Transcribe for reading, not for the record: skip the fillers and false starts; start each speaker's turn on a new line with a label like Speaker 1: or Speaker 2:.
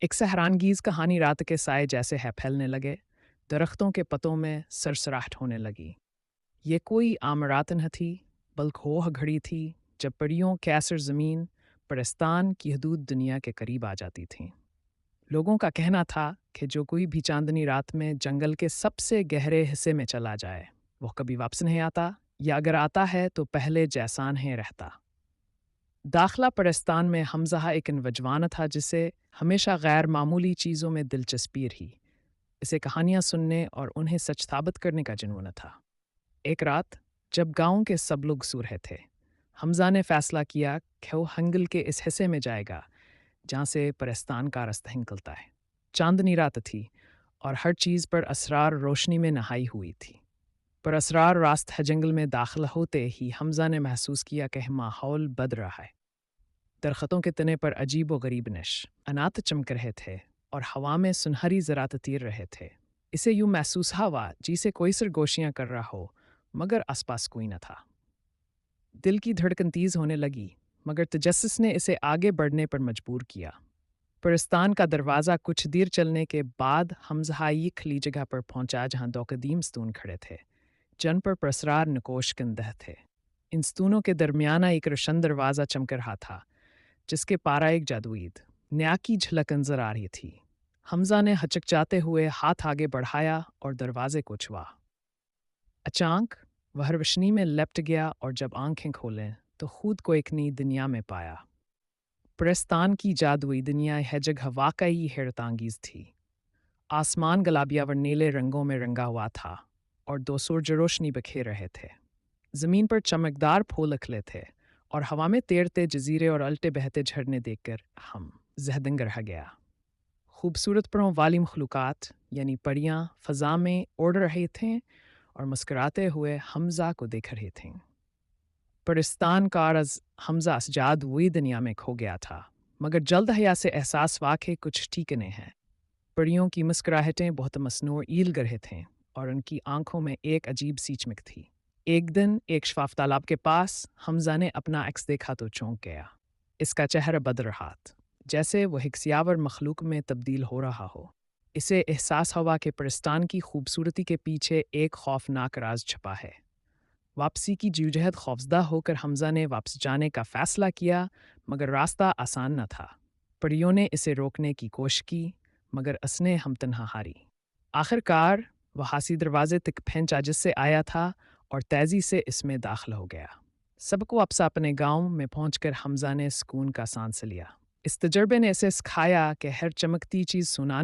Speaker 1: ایک سے حیرانگیز کہانی رات کے سائے جیسے ہے پھیلنے لگے، درختوں کے پتوں میں سرسراہٹ ہونے لگی۔ یہ کوئی عام رات نہ تھی، بلکہ وہ گھڑی تھی جب پریوں کیسر زمین پرستان کی حدود دنیا کے قریب آ جاتی تھیں۔ لوگوں کا کہنا تھا کہ جو کوئی بھی چاندنی رات میں جنگل کے سب سے گہرے حصے میں چلا جائے، وہ کبھی واپس نہیں آتا، یا اگر آتا ہے تو پہلے جیسان ہے رہتا۔ داخلہ پرستان میں حمزہ ایک نوجوان تھا جسے ہمیشہ غیر معمولی چیزوں میں دلچسپی رہی۔ اسے کہانیاں سننے اور انہیں سچ ثابت کرنے کا جنون تھا۔ ایک رات جب گاؤں کے سب لوگ سو رہے تھے، حمزہ نے فیصلہ کیا کہ وہ ہنگل کے اس حصے میں جائے گا جہاں سے پرستان کا راستہ نکلتا ہے۔ چاندنی رات تھی اور ہر چیز پر اسرار روشنی میں نہائی ہوئی تھی۔ پر اسرار راست جنگل میں داخل ہوتے ہی حمزہ نے محسوس کیا کہ ماحول بدل رہا ہے۔ درختوں کے تنے پر عجیب و غریب نش انات چمک رہے تھے اور ہوا میں سنہری ذرات تیر رہے تھے۔ اسے یوں محسوس ہوا جیسے کوئی سرگوشیاں کر رہا ہو، مگر آس پاس کوئی نہ تھا۔ دل کی دھڑکن تیز ہونے لگی، مگر تجسس نے اسے آگے بڑھنے پر مجبور کیا۔ پرستان کا دروازہ کچھ دیر چلنے کے بعد حمزہ ایک کھلی جگہ پر پہنچا جہاں دو قدیم ستون کھڑے تھے، جن پر پرسرار نقوش کندہ تھے۔ ان ستونوں کے درمیانہ ایک روشن دروازہ چمک رہا تھا، جس کے پارا ایک جادوئید نیا کی جھلک نظر آ رہی تھی۔ حمزہ نے ہچکچاتے ہوئے ہاتھ آگے بڑھایا اور دروازے کو چھوا۔ اچانک وہ روشنی میں لپٹ گیا اور جب آنکھیں کھولیں تو خود کو ایک نئی دنیا میں پایا۔ پرستان کی جادوئی دنیا ہے جگہ واقعی حیرت انگیز تھی۔ آسمان گلابیا و نیلے رنگوں میں رنگا ہوا تھا اور دو سورج روشنی بکھیر رہے تھے۔ زمین پر چمکدار پھول کھلے تھے اور ہوا میں تیرتے جزیرے اور الٹے بہتے جھرنے دیکھ کر ہم زہدنگ رہ گیا۔ خوبصورت پروں والی مخلوقات یعنی پریاں فضا میں اڑ رہے تھے اور مسکراتے ہوئے حمزہ کو دیکھ رہے تھے۔ پرستان کا عرض حمزہ اس جادوئی دنیا میں کھو گیا تھا، مگر جلد حیا سے احساس ہوا کہ کچھ ٹھیک نہیں ہے۔ پریوں کی مسکراہٹیں بہت مصنوع ایل گرہے تھے اور ان کی آنکھوں میں ایک عجیب سی چمک تھی۔ ایک دن ایک شفاف تالاب کے پاس حمزہ نے اپنا عکس دیکھا تو چونک گیا۔ اس کا چہرہ بدل رہا تھا، جیسے وہ ایک سیاور مخلوق میں تبدیل ہو رہا ہو۔ اسے احساس ہوا کہ پرستان کی خوبصورتی کے پیچھے ایک خوفناک راز چھپا ہے۔ واپسی کی جدوجہد خوفزدہ ہو کر حمزہ نے واپس جانے کا فیصلہ کیا، مگر راستہ آسان نہ تھا۔ پریوں نے اسے روکنے کی کوشش کی، مگر اس نے ہم تنہا ہاری۔ آخر کار وہ ہاسی دروازے تک پہنچا جس سے آیا تھا اور تیزی سے اس میں داخل ہو گیا۔ سب کو واپس اپنے گاؤں میں پہنچ کر حمزہ نے سکون کا سانس لیا۔ اس تجربے نے اسے سکھایا کہ ہر چمکتی چیز سنانے